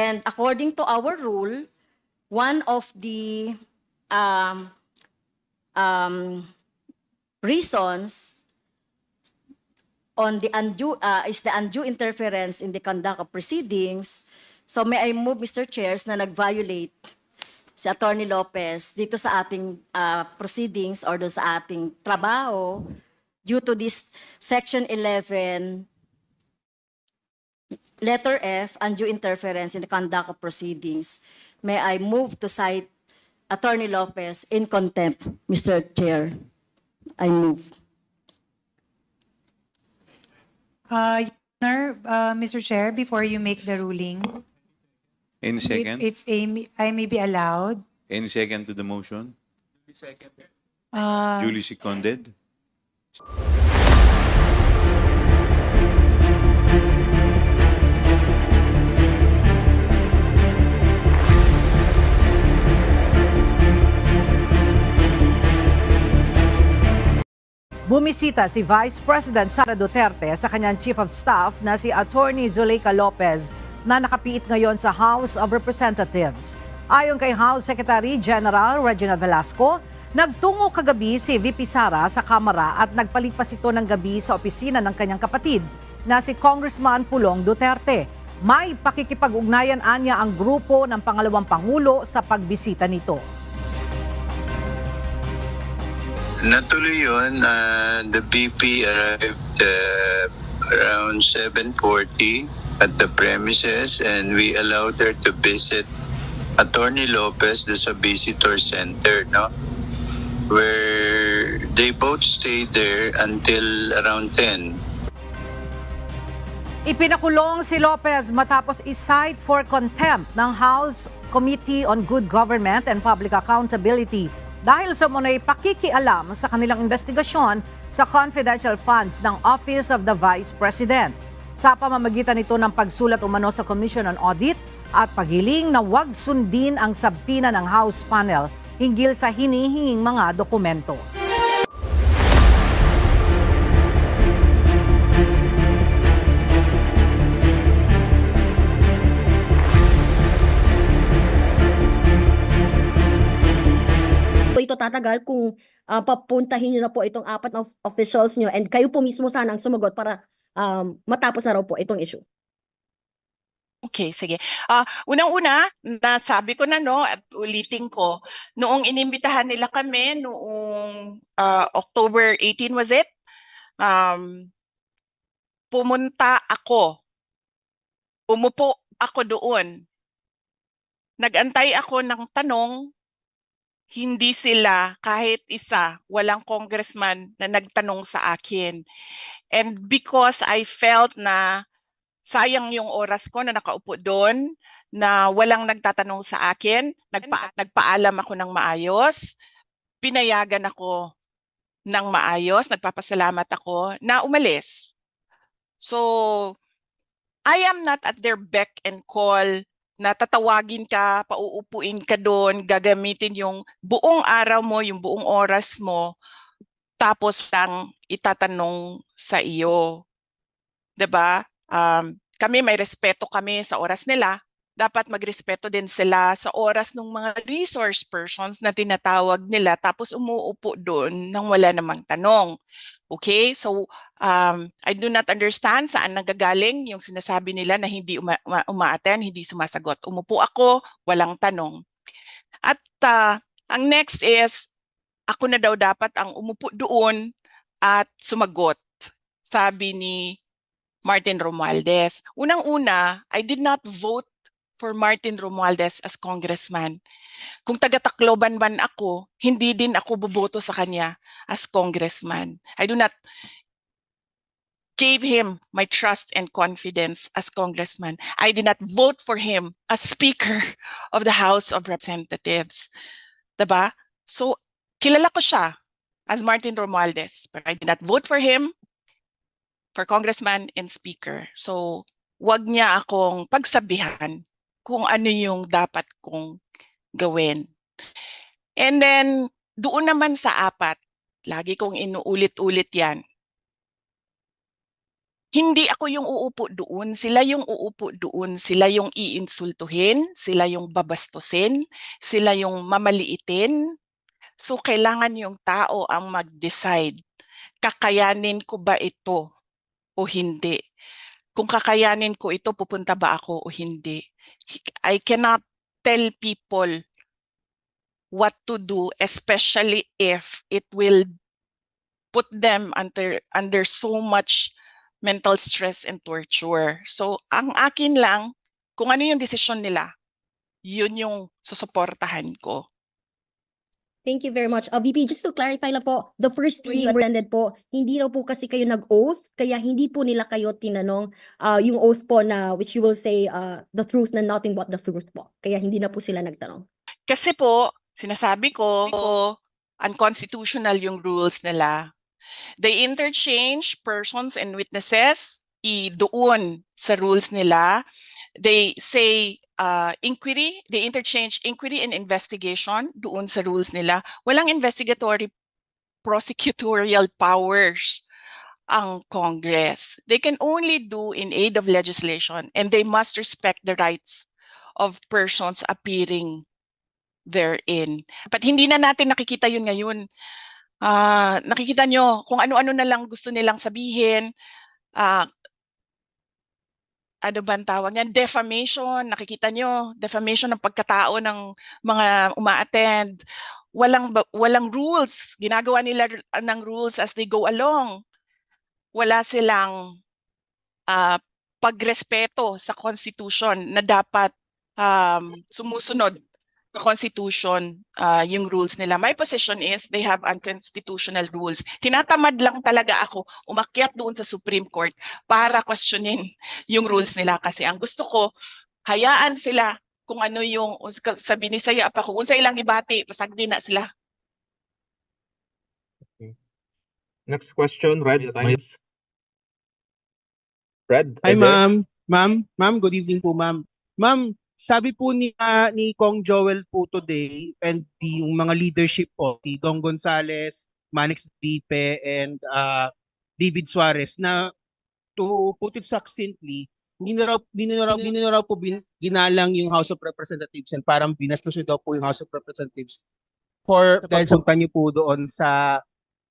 And according to our rule, one of the reasons on the undue is the undue interference in the conduct of proceedings. So may I move, Mr. Chairs, na nag-violate si Attorney Lopez dito sa ating proceedings or do sa ating trabaho due to this Section 11, letter F, undue interference in the conduct of proceedings. May I move to cite Attorney Lopez in contempt, Mr. Chair? I move. Mr. Chair, before you make the ruling, Any second? if I may be allowed. Any second to the motion? uh, Duly seconded. Bumisita si Vice President Sara Duterte sa kanyang Chief of Staff na si Attorney Zuleika Lopez na nakapiit ngayon sa House of Representatives. Ayon kay House Secretary General Regina Velasco, nagtungo kagabi si VP Sara sa Kamara at nagpalipas ito ng gabi sa opisina ng kanyang kapatid na si Congressman Pulong Duterte. May pakikipag-ugnayan anya ang grupo ng pangalawang Pangulo sa pagbisita nito. Natuloy yun. The VP arrived around 7:40 at the premises and we allowed her to visit Attorney Lopez sa visitor center, no? Where they both stayed there until around 10. Ipinakulong si Lopez matapos i-cite for contempt ng House Committee on Good Government and Public Accountability dahil sa muna'y pakikialam sa kanilang investigasyon sa confidential funds ng Office of the Vice President. Sa pamamagitan nito ng pagsulat umano sa Commission on Audit at paghiling na huwag sundin ang sabpina ng House panel hinggil sa hinihinging mga dokumento. Ito tatagal kung papuntahin niyo na po itong apat na officials niyo and kayo po mismo sana ang sumagot para matapos na raw po itong issue. Okay, sige. Unang-una, nasabi ko na at ulitin ko, noong inimbitahan nila kami noong October 18 was it? Pumunta ako. Umupo ako doon. Nagantay ako ng tanong. Hindi sila, kahit isa, walang congressman na nagtanong sa akin. And because I felt na sayang yung oras ko na nakaupo doon, na walang nagtatanong sa akin, nagpaalam ako ng maayos, pinayagan ako ng maayos, nagpapasalamat ako na umalis. So, I am not at their beck and call na tatawagin ka, pauupuin ka doon, gagamitin yung buong araw mo, yung buong oras mo, tapos lang itatanong sa iyo. 'Di ba? Kami may respeto kami sa oras nila. Dapat magrespeto din sila sa oras ng mga resource persons na tinatawag nila tapos umuupo doon nang wala namang tanong. Okay? So, I do not understand saan nagagaling yung sinasabi nila na hindi uma-attend, hindi sumasagot. Umupo ako, walang tanong. At ang next is, ako na daw dapat ang umupo doon at sumagot, sabi ni Martin Romualdez. Unang-una, I did not vote for Martin Romualdez as congressman. Kung taga-Tacloban man ako, hindi din ako boboto sa kanya as congressman. I do not gave him my trust and confidence as congressman. I did not vote for him as Speaker of the House of Representatives. Diba? So, kilala ko siya as Martin Romualdez, but I did not vote for him for congressman and speaker. So, wag niya akong pagsabihan kung ano yung dapat kong gawin. And then, doon naman sa apat, lagi kong inuulit-ulit yan. Hindi ako yung uupo doon, sila yung uupo doon, sila yung iinsultuhin, sila yung babastusin, sila yung mamaliitin. So kailangan yung tao ang mag-decide, kakayanin ko ba ito o hindi? Kung kakayanin ko ito, pupunta ba ako o hindi? I cannot tell people what to do, especially if it will put them under so much mental stress and torture. So ang akin lang, kung ano yung desisyon nila, yun yung susuportahan ko. Thank you very much. VP, just to clarify lang po, the first three you attended po, hindi raw po kasi kayo nag-oath, kaya hindi po nila kayo tinanong yung oath po na which you will say the truth na nothing but the truth po. Kaya hindi na po sila nagtanong. Kasi po, sinasabi ko, unconstitutional yung rules nila. They interchange persons and witnesses doon sa rules nila. They say inquiry, they interchange inquiry and investigation doon sa rules nila. Walang investigatory prosecutorial powers ang Congress. They can only do in aid of legislation, and they must respect the rights of persons appearing therein. But hindi na natin nakikita yun ngayon. Nakikita nyo kung ano-ano na lang gusto nilang sabihin. Ano ba ang tawag yan? Defamation. Nakikita nyo, defamation ng pagkatao ng mga uma-attend. Walang rules. Ginagawa nila ng rules as they go along. Wala silang pagrespeto sa Constitution na dapat sumusunod sa Constitution yung rules nila. My position is they have unconstitutional rules. Tinatamad lang talaga ako umakyat doon sa Supreme Court para questionin yung rules nila kasi ang gusto ko, hayaan sila kung ano yung sabi ni Saya pa kung unsa ilang ibati, pasagdi na sila. Next question, Red Times. Red, Hi, are there? ma'am. Good evening po, ma'am. Ma'am, sabi po ni Kong Joel po today and yung mga leadership po, si Dong Gonzales, Manix Dipe, and David Suarez na to put it succinctly, hindi na raw po ginalang yung House of Representatives and parang binastos daw po yung House of Representatives dahil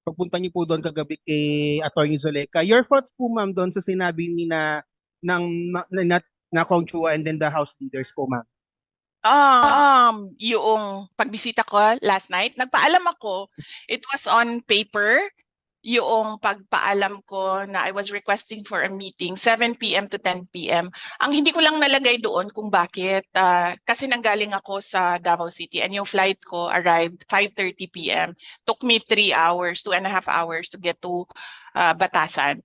pagpunta niyo po doon kagabi kay Attorney Zulaika. Your thoughts po, ma'am, doon sa sinabi ni na Kong Chua and then the House leaders po, ma'am? Yung pagbisita ko last night, nagpaalam ako. It was on paper. Yung pagpaalam ko na I was requesting for a meeting 7 p.m. to 10 p.m. Ang hindi ko lang nalagay doon kung bakit. Kasi nanggaling ako sa Davao City and yung flight ko arrived 5:30 p.m. Took me 2.5 hours to get to Batasan.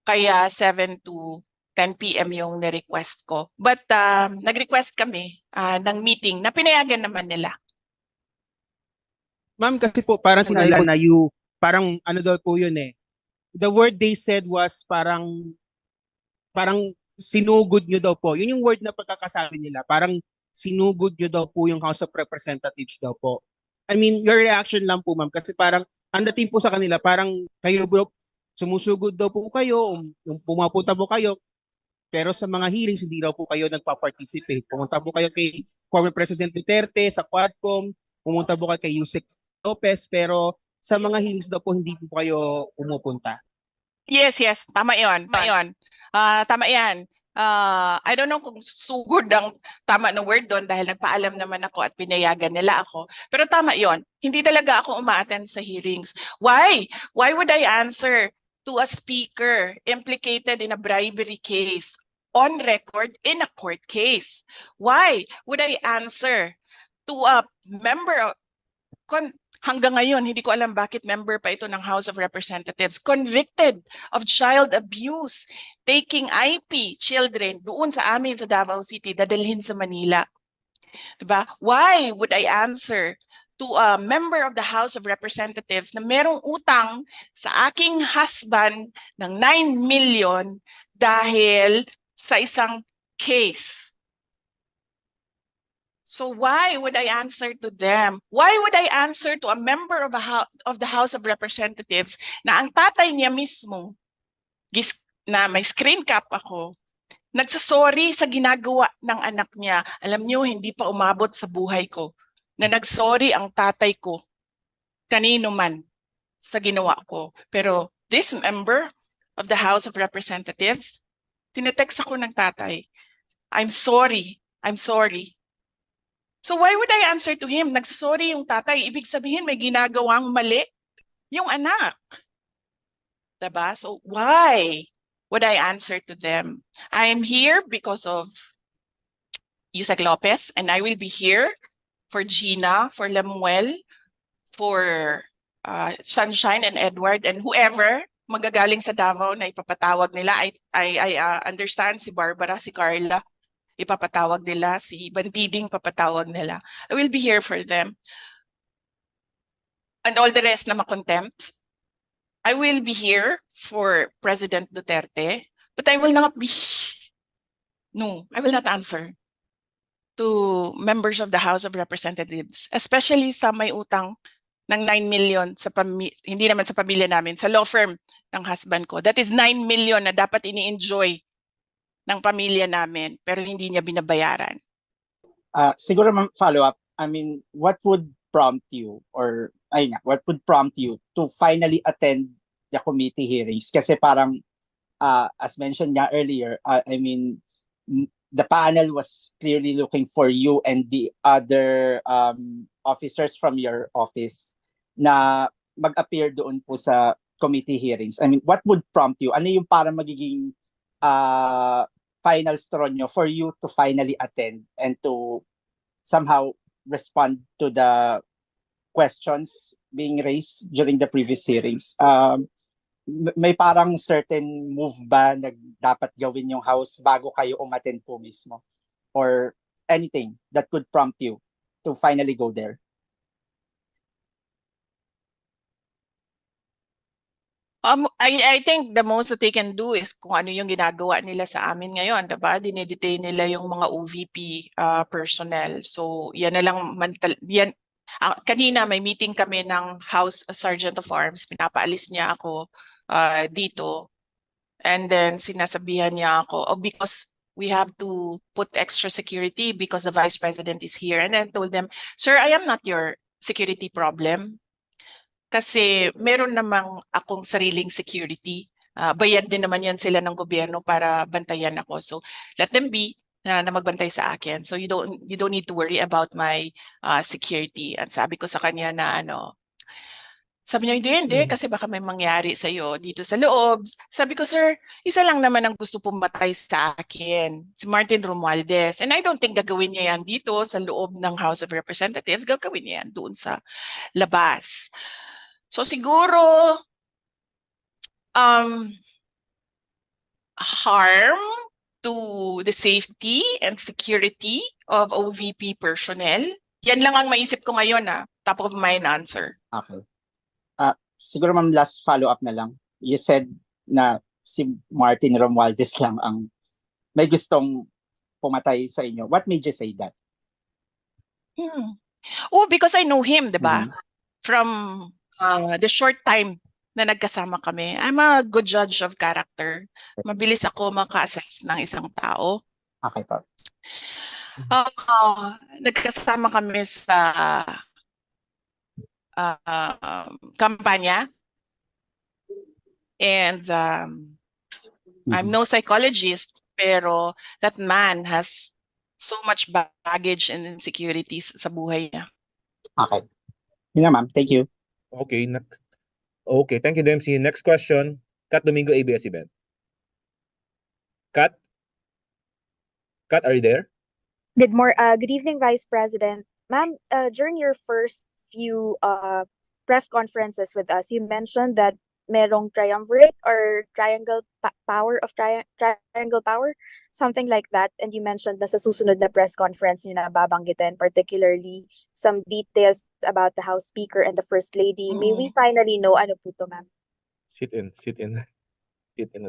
Kaya 7 to 10 p.m. yung ni-request ko. But nag-request kami ng meeting na pinayagan naman nila. Ma'am, kasi po parang sinabi na parang ano daw po yun eh. The word they said was parang sinugod nyo daw po. Yun yung word na pagkakasabi nila. Parang sinugod nyo daw po yung House of Representatives daw po. I mean, your reaction lang po, ma'am. Kasi parang ang dating po sa kanila, parang kayo bro, sumusugod daw po kayo, pumapunta po kayo, pero sa mga hearings, hindi raw po kayo nagpa-participate. Pumunta po kayo kay former President Duterte sa Quadcom, pumunta po kayo kay Yusek Lopez, pero sa mga hearings daw po hindi po kayo pumupunta. Yes, tama 'yon. Tama 'yan. I don't know kung sugod ang tama na word doon dahil nagpaalam naman ako at pinayagan nila ako. Pero tama 'yon. Hindi talaga ako uma-attend sa hearings. Why? Why would I answer to a speaker implicated in a bribery case on record in a court case? Why would I answer to a member of hanggang ngayon, hindi ko alam bakit member pa ito ng House of Representatives, convicted of child abuse, taking IP children doon sa amin sa Davao City, dadalhin sa Manila. Diba? Why would I answer to a member of the House of Representatives na merong utang sa aking husband ng 9 million dahil sa isang case? So why would I answer to them? Why would I answer to a member of the House of Representatives na ang tatay niya mismo na may screen cap ako, nagsasorry sa ginagawa ng anak niya. Alam niyo, hindi pa umabot sa buhay ko na nagsorry ang tatay ko kanino man sa ginawa ko. Pero this member of the House of Representatives, tinetext ako ng tatay, I'm sorry. So why would I answer to him? Nagsasorry yung tatay. Ibig sabihin may ginagawang mali yung anak. Diba? So why would I answer to them? I am here because of Yusek Lopez, and I will be here for Gina, for Lemuel, for Sunshine and Edward, and whoever magagaling sa Davao na ipapatawag nila. I understand si Barbara, si Carla, ipapatawag nila, si Bandiding papatawag nila. I will be here for them. And all the rest na makontempt. I will be here for President Duterte, but I will not answer to members of the House of Representatives, especially sa may utang ng 9 million sa hindi naman sa pamilya namin, sa law firm ng husband ko. That is 9 million na dapat ini-enjoy ng pamilya namin, pero hindi niya binabayaran. Siguro follow up, I mean, what would prompt you to finally attend the committee hearings? Kasi parang, as mentioned niya earlier, I mean, the panel was clearly looking for you and the other officers from your office na mag-appear doon po sa committee hearings. I mean, what would prompt you? Ano yung parang magiging final straw nyo for you to finally attend and to somehow respond to the questions being raised during the previous hearings? May parang certain move ba na dapat gawin yung House bago kayo umattend po mismo? Or anything that could prompt you to finally go there? I think the most that they can do is kung ano yung ginagawa nila sa amin ngayon, diba? Dinedetain nila yung mga OVP personnel. So yan na lang, kanina may meeting kami ng House Sergeant of Arms, pinapaalis niya ako dito. And then sinasabihan niya ako, because we have to put extra security because the Vice President is here. And then told them, sir, I am not your security problem. Kasi meron namang akong sariling security. Bayad din naman yan sila ng gobyerno para bantayan ako. So let them be na magbantay sa akin. So you don't need to worry about my security. At sabi ko sa kanya na sabi niya, hindi, kasi baka may mangyari sa'yo dito sa loob. Sabi ko, sir, isa lang naman ang gusto pumatay sa akin, si Martin Romualdez. And I don't think gagawin niya yan dito sa loob ng House of Representatives. Gagawin niya yan doon sa labas. So siguro, harm to the safety and security of OVP personnel. Yan lang ang maisip ko ngayon, top of mind answer. Okay. Siguro ma'am, last follow-up na lang. You said na si Martin Romualdez lang ang may gustong pumatay sa inyo. What made you say that? Oh, because I know him, diba? From the short time na nagkasama kami. I'm a good judge of character. Mabilis ako maka-assess ng isang tao. Okay po. Nagkasama kami sa kampanya. And I'm no psychologist, pero that man has so much baggage and insecurities sa buhay niya. Okay. Yun na ma'am. Thank you. Okay. Okay, thank you, Dempsey. Next question, Kat Domingo, ABS-CBN. Kat, are you there? Good evening, Vice President. Ma'am, during your first few press conferences with us, you mentioned that merong triumvirate or triangle power, something like that. And you mentioned na sa susunod na press conference nyo na babanggitin, particularly some details about the House Speaker and the First Lady. May we finally know ano po to, ma'am? Sit in na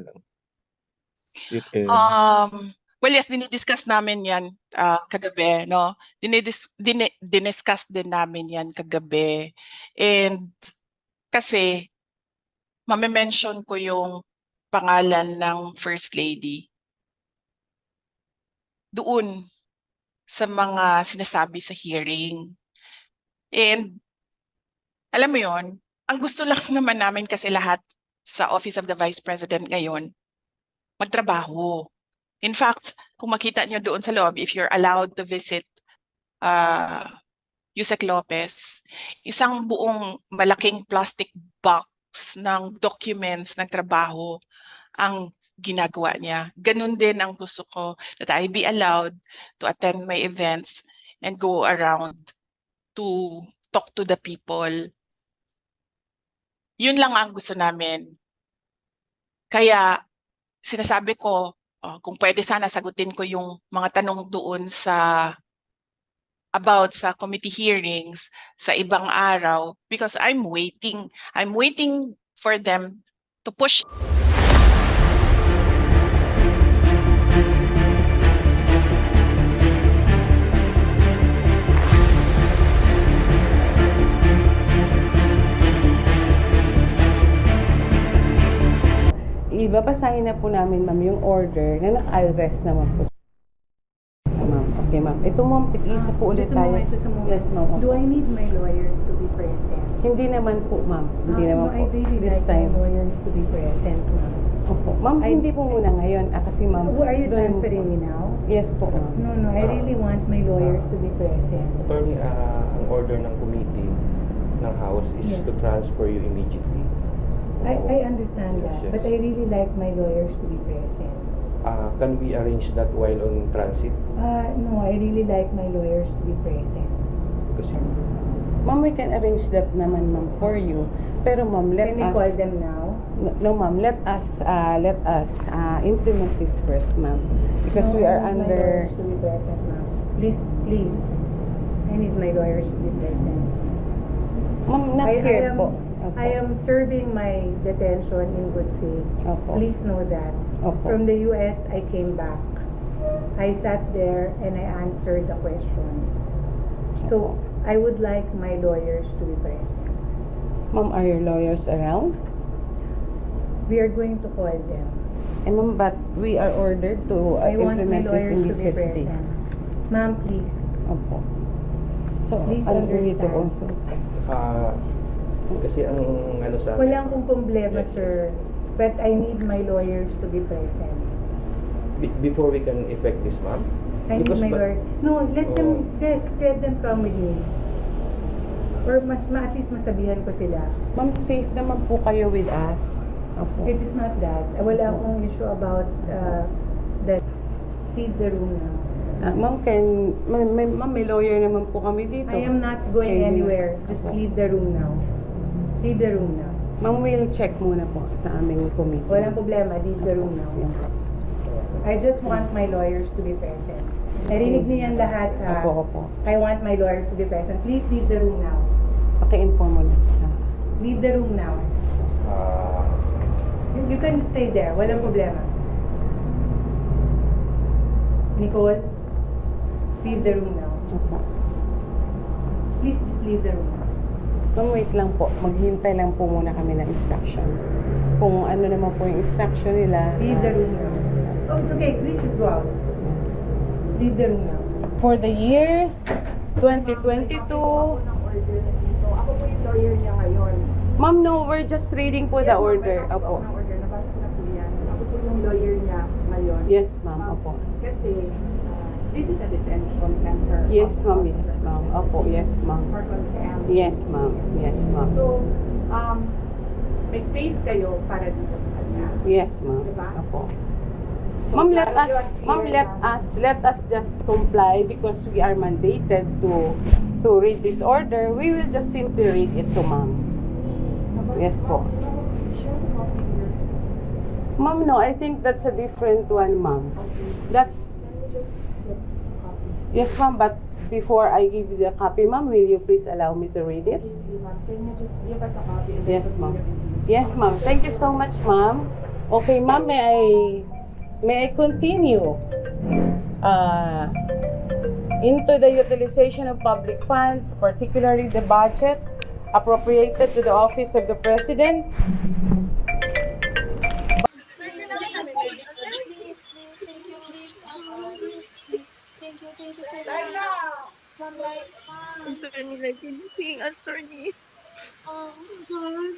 lang. Sit in. Well, yes, dinidiscuss namin yan kagabi, no? Diniscuss din namin yan kagabi. And kasi, mame-mention ko yung pangalan ng First Lady doon sa mga sinasabi sa hearing. And alam mo yon, ang gusto lang naman namin kasi lahat sa Office of the Vice President ngayon, magtrabaho. In fact, kung makita nyo doon sa loob, if you're allowed to visit Yusek Lopez, isang buong malaking plastic box ng documents ng trabaho ang ginagawa niya. Ganun din ang gusto ko, that I be allowed to attend my events and go around to talk to the people. Yun lang ang gusto namin. Kaya sinasabi ko, kung pwede sana sagutin ko yung mga tanong doon about sa committee hearings sa ibang araw, because I'm waiting for them to push. Ibabasahin na po namin, ma'am, yung order na naka-address naman po. Ma'am, okay, ma'am. Ito, ma'am, tig-isa po ulit tayo. Just a moment. Yes, ma'am. Do I need my lawyers to be present? Hindi naman po, ma'am. Hindi naman po. I really This like time. my lawyers to be present, ma'am. Opo. Ma'am, hindi po muna ngayon. Kasi, ma'am. Are you doon- transferring me now? Yes po, ma'am. No, I really want my lawyers to be present. Attorney, ang order ng committee ng House is Yes. to transfer you immediately. I understand Yes, that, yes. but I really like my lawyers to be present. Can we arrange that while on transit? No, I really like my lawyers to be present. Kasi Ma'am, we can arrange that naman, ma'am, for you. Pero, ma'am, let Can we us... call them now? No, ma'am. Let us implement this first, ma'am. Because No, we are I need my under... lawyers to be present, ma'am. Please. I need my lawyers to be present. Ma'am, not here po. Opo. I am serving my detention in good faith. Opo. Please know that. Opo. From the US, I came back. I sat there and I answered the questions. So, I would like my lawyers to be present. Ma'am, are your lawyers around? We are going to call them. And ma'am, but we are ordered to I want my implement this lawyers to be immediately. present. Ma'am, please. Opo. So, Please I'm going to understand. also... kasi ang ano sa Walang kong problema, Yes, yes. sir. But I need my lawyers to be present. before we can effect this, ma'am. I need my lawyers. No, let them come with me. Or at least masabihan ko sila. Ma'am, safe naman po kayo with us. Opo. It is not that. Wala akong issue about that. Leave the room now. Ma'am, ma'am, may lawyer naman po kami dito. I am not going Okay, anywhere. Just opo. leave the room now. Leave the room now. Ma'am, we'll check muna po sa aming committee. Walang problema. Leave the room now. Yan po. I just want my lawyers to be present. Narinig niyo yan lahat, ha? Opo. I want my lawyers to be present. Please leave the room now. Paki-inform mo na sa... Leave the room now. You can stay there. Walang problema. Nicole, leave the room now. Opo. Please just leave the room now. Ma'am, wait lang po. Maghintay lang po muna kami ng instruction. Kung ano naman po yung instruction nila. Leave the room now. Oh, it's okay. Please just go out. Leave the room now. For the years 2022. Ako po yung lawyer niya ngayon. Ma'am, no, we're just reading po the order. Opo. Order. Nabasa ko na po yan. Ako po yung lawyer niya ngayon. Yes, ma'am. Opo. Kasi this is a detention center. Yes, ma'am. Yes, ma'am. Opo. Yes, ma'am. For contempt. Yes, ma'am. Yes, ma'am. So, may space kayo para dito sa kanya. Yes, ma'am. Diba? Opo. So, Ma'am, klaro yun, clear let us just comply because we are mandated to read this order. We will just simply read it to ma'am. Yes po. Ma'am, no, I think that's a different one, ma'am. That's... Yes, ma'am, but before I give you the copy, ma'am, will you please allow me to read it? Can you just give us a copy? Yes, ma'am. Yes, ma'am. Thank you so much, ma'am. Okay, ma'am, may I continue into the utilization of public funds, particularly the budget appropriated to the office of the President? Sir, thank you so much. Attorney, like attorney. Oh, God.